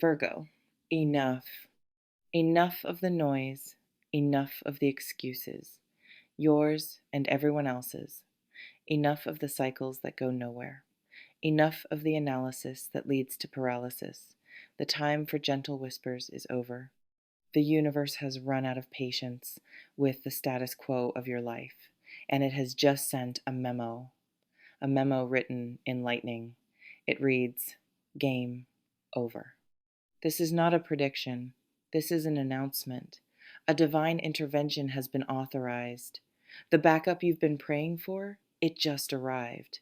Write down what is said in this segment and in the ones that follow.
Virgo, enough. Enough of the noise, enough of the excuses, yours and everyone else's. Enough of the cycles that go nowhere. Enough of the analysis that leads to paralysis. The time for gentle whispers is over. The universe has run out of patience with the status quo of your life, and it has just sent a memo written in lightning. It reads, Game over. This is not a prediction. This is an announcement. A divine intervention has been authorized. The backup you've been praying for, it just arrived.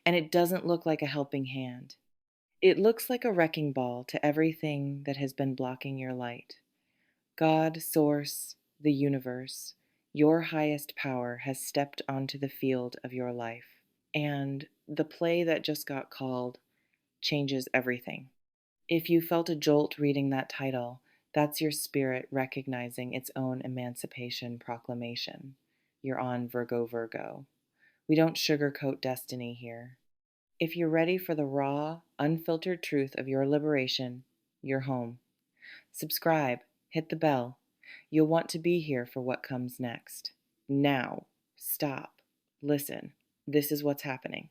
And it doesn't look like a helping hand. It looks like a wrecking ball to everything that has been blocking your light. God, Source, the universe, your highest power has stepped onto the field of your life. And the play that just got called changes everything. If you felt a jolt reading that title, that's your spirit recognizing its own emancipation proclamation. You're on Virgo, Virgo. We don't sugarcoat destiny here. If you're ready for the raw, unfiltered truth of your liberation, you're home. Subscribe, hit the bell. You'll want to be here for what comes next. Now, stop, listen. This is what's happening.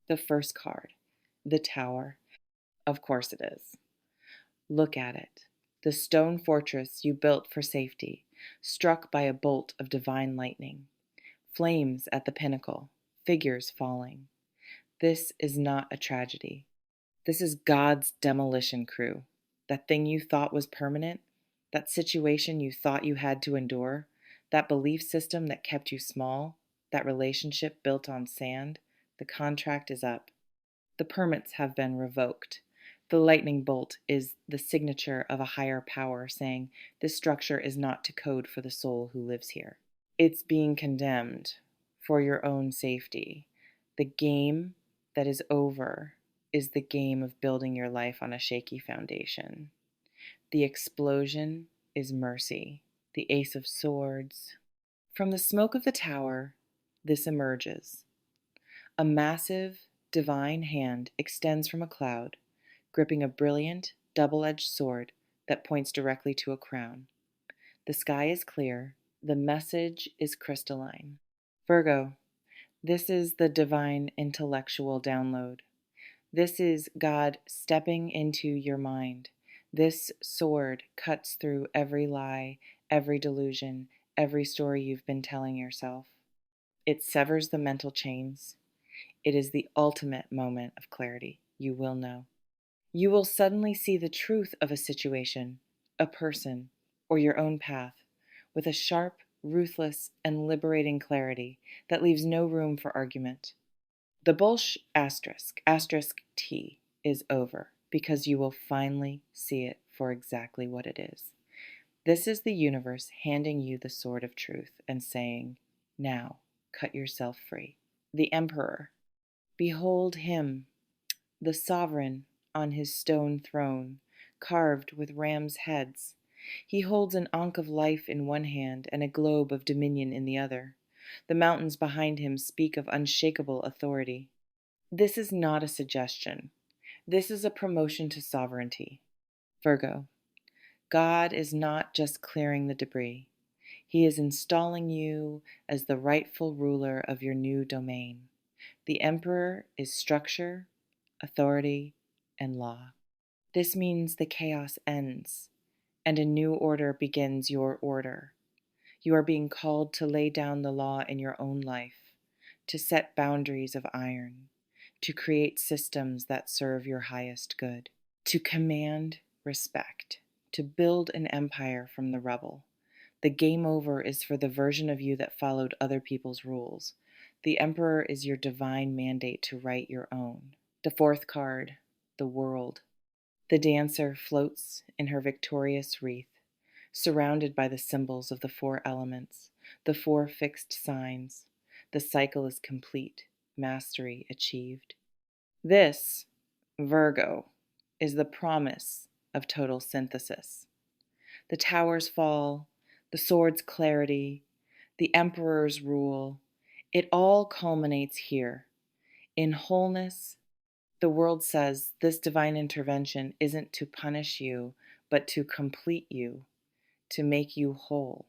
The first card, the Tower. Of course it is. Look at it. The stone fortress you built for safety, struck by a bolt of divine lightning. Flames at the pinnacle, figures falling. This is not a tragedy. This is God's demolition crew. That thing you thought was permanent, that situation you thought you had to endure, that belief system that kept you small, that relationship built on sand, the contract is up. The permits have been revoked. The lightning bolt is the signature of a higher power saying this structure is not to code for the soul who lives here. It's being condemned for your own safety. The game that is over is the game of building your life on a shaky foundation. The explosion is mercy, the Ace of Swords. From the smoke of the tower, this emerges. A massive, divine hand extends from a cloud, gripping a brilliant, double-edged sword that points directly to a crown. The sky is clear. The message is crystalline. Virgo, this is the divine intellectual download. This is God stepping into your mind. This sword cuts through every lie, every delusion, every story you've been telling yourself. It severs the mental chains. It is the ultimate moment of clarity. You will know. You will suddenly see the truth of a situation, a person, or your own path with a sharp, ruthless, and liberating clarity that leaves no room for argument. The asterisk T, is over because you will finally see it for exactly what it is. This is the universe handing you the sword of truth and saying, now, cut yourself free. The Emperor. Behold him, the sovereign on his stone throne, carved with rams' heads. He holds an ankh of life in one hand and a globe of dominion in the other. The mountains behind him speak of unshakable authority. This is not a suggestion. This is a promotion to sovereignty. Virgo, God is not just clearing the debris. He is installing you as the rightful ruler of your new domain. The Emperor is structure, authority, and law. This means the chaos ends, and a new order begins your order. You are being called to lay down the law in your own life, to set boundaries of iron, to create systems that serve your highest good, to command respect, to build an empire from the rubble. The game over is for the version of you that followed other people's rules. The Emperor is your divine mandate to write your own. The fourth card, the World. The dancer floats in her victorious wreath, surrounded by the symbols of the four elements, the four fixed signs. The cycle is complete, mastery achieved. This, Virgo, is the promise of total synthesis. The towers fall, the sword's clarity, the emperor's rule, it all culminates here, in wholeness, The world says this divine intervention isn't to punish you, but to complete you, to make you whole.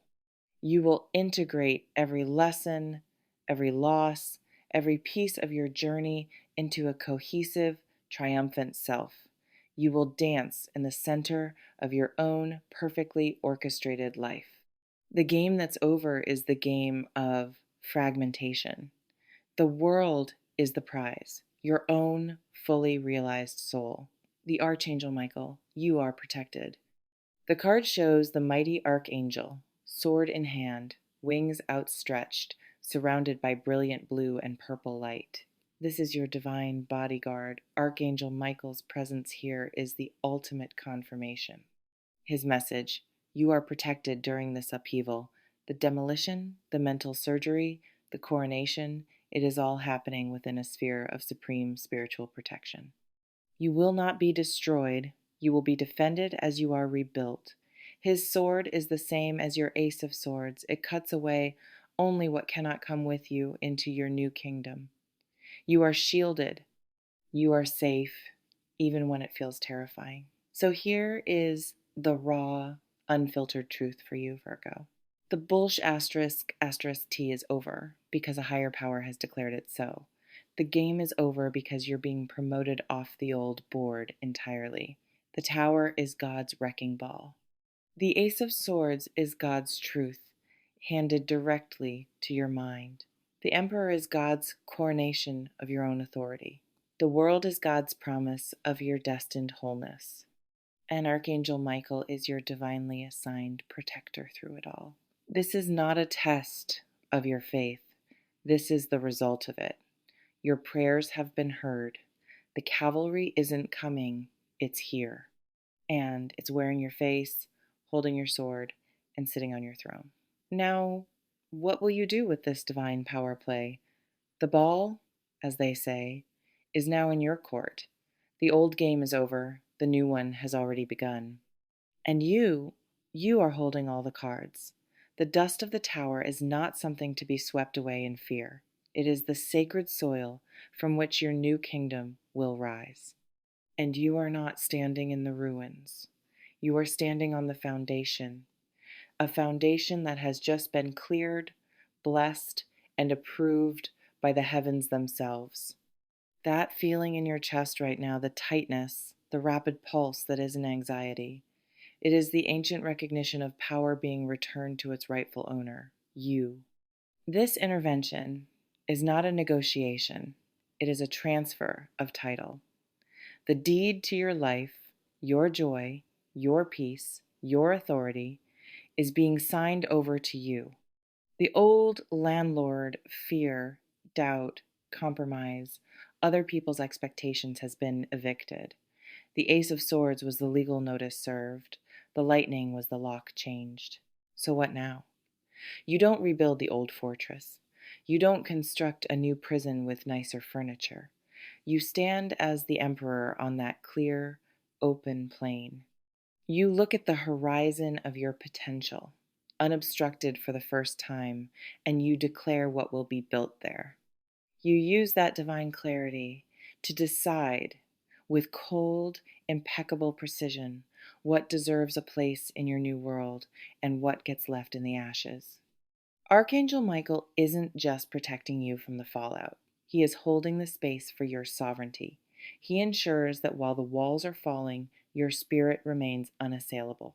You will integrate every lesson, every loss, every piece of your journey into a cohesive, triumphant self. You will dance in the center of your own perfectly orchestrated life. The game that's over is the game of fragmentation. The world is the prize, your own fully realized soul. The Archangel Michael, you are protected. The card shows the mighty Archangel, sword in hand, wings outstretched, surrounded by brilliant blue and purple light. This is your divine bodyguard. Archangel Michael's presence here is the ultimate confirmation. His message: you are protected during this upheaval. The demolition, the mental surgery, the coronation, it is all happening within a sphere of supreme spiritual protection. You will not be destroyed. You will be defended as you are rebuilt. His sword is the same as your Ace of Swords. It cuts away only what cannot come with you into your new kingdom. You are shielded. You are safe, even when it feels terrifying. So here is the raw, unfiltered truth for you, Virgo. The bullsh asterisk T is over because a higher power has declared it so. The game is over because you're being promoted off the old board entirely. The tower is God's wrecking ball. The Ace of Swords is God's truth, handed directly to your mind. The Emperor is God's coronation of your own authority. The world is God's promise of your destined wholeness. And Archangel Michael is your divinely assigned protector through it all. This is not a test of your faith. This is the result of it. Your prayers have been heard. The cavalry isn't coming, it's here. And it's wearing your face, holding your sword, and sitting on your throne. Now, what will you do with this divine power play? The ball, as they say, is now in your court. The old game is over. The new one has already begun. And you are holding all the cards. The dust of the tower is not something to be swept away in fear. It is the sacred soil from which your new kingdom will rise. And you are not standing in the ruins. You are standing on the foundation, a foundation that has just been cleared, blessed, and approved by the heavens themselves. That feeling in your chest right now, the tightness, the rapid pulse that is an anxiety, it is the ancient recognition of power being returned to its rightful owner, you. This intervention is not a negotiation. It is a transfer of title. The deed to your life, your joy, your peace, your authority is being signed over to you. The old landlord fear, doubt, compromise, other people's expectations has been evicted. The Ace of Swords was the legal notice served. The lightning was the lock changed. So what now? You don't rebuild the old fortress. You don't construct a new prison with nicer furniture. You stand as the emperor on that clear, open plain. You look at the horizon of your potential, unobstructed for the first time, and you declare what will be built there. You use that divine clarity to decide with cold, impeccable precision what deserves a place in your new world and what gets left in the ashes. Archangel Michael isn't just protecting you from the fallout. He is holding the space for your sovereignty. He ensures that while the walls are falling, your spirit remains unassailable.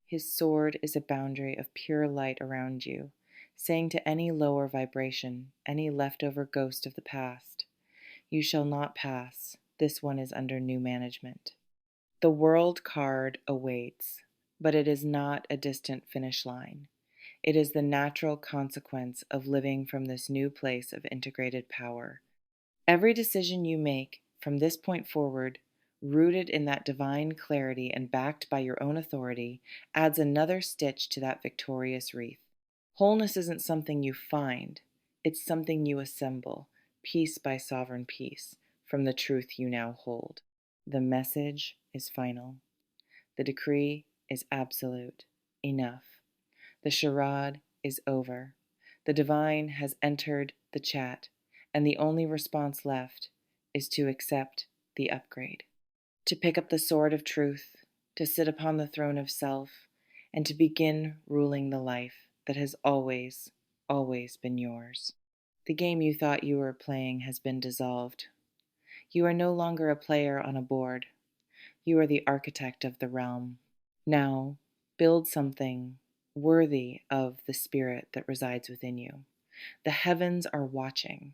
His sword is a boundary of pure light around you, saying to any lower vibration, any leftover ghost of the past, you shall not pass. This one is under new management. The world card awaits, but it is not a distant finish line. It is the natural consequence of living from this new place of integrated power. Every decision you make from this point forward, rooted in that divine clarity and backed by your own authority, adds another stitch to that victorious wreath. Wholeness isn't something you find, it's something you assemble, piece by sovereign piece, from the truth you now hold. The message is final. The decree is absolute. Enough. The charade is over. The divine has entered the chat, and the only response left is to accept the upgrade. To pick up the sword of truth, to sit upon the throne of self, and to begin ruling the life that has always, always been yours. The game you thought you were playing has been dissolved. You are no longer a player on a board. You are the architect of the realm. Now, build something worthy of the spirit that resides within you. The heavens are watching,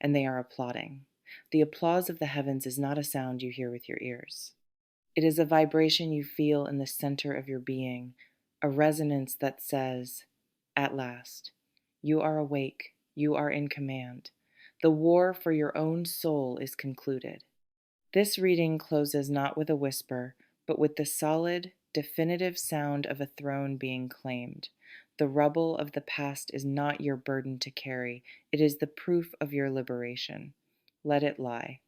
and they are applauding. The applause of the heavens is not a sound you hear with your ears. It is a vibration you feel in the center of your being, a resonance that says, "At last, you are awake, you are in command. The war for your own soul is concluded." This reading closes not with a whisper, but with the solid, definitive sound of a throne being claimed. The rubble of the past is not your burden to carry, it is the proof of your liberation. Let it lie.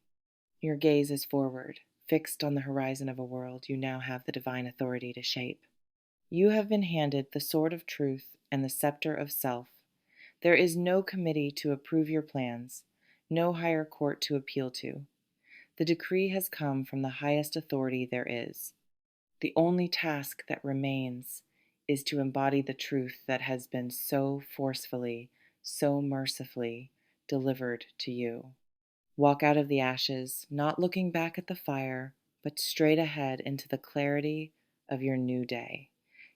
Your gaze is forward, fixed on the horizon of a world you now have the divine authority to shape. You have been handed the sword of truth and the scepter of self. There is no committee to approve your plans, no higher court to appeal to. The decree has come from the highest authority there is. The only task that remains is to embody the truth that has been so forcefully, so mercifully delivered to you. Walk out of the ashes, not looking back at the fire, but straight ahead into the clarity of your new day.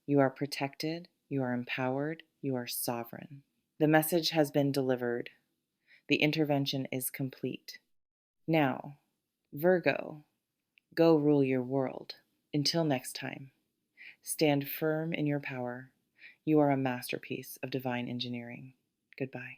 You are protected, you are empowered, you are sovereign. The message has been delivered. The intervention is complete. Now, Virgo, go rule your world. Until next time, stand firm in your power. You are a masterpiece of divine engineering. Goodbye.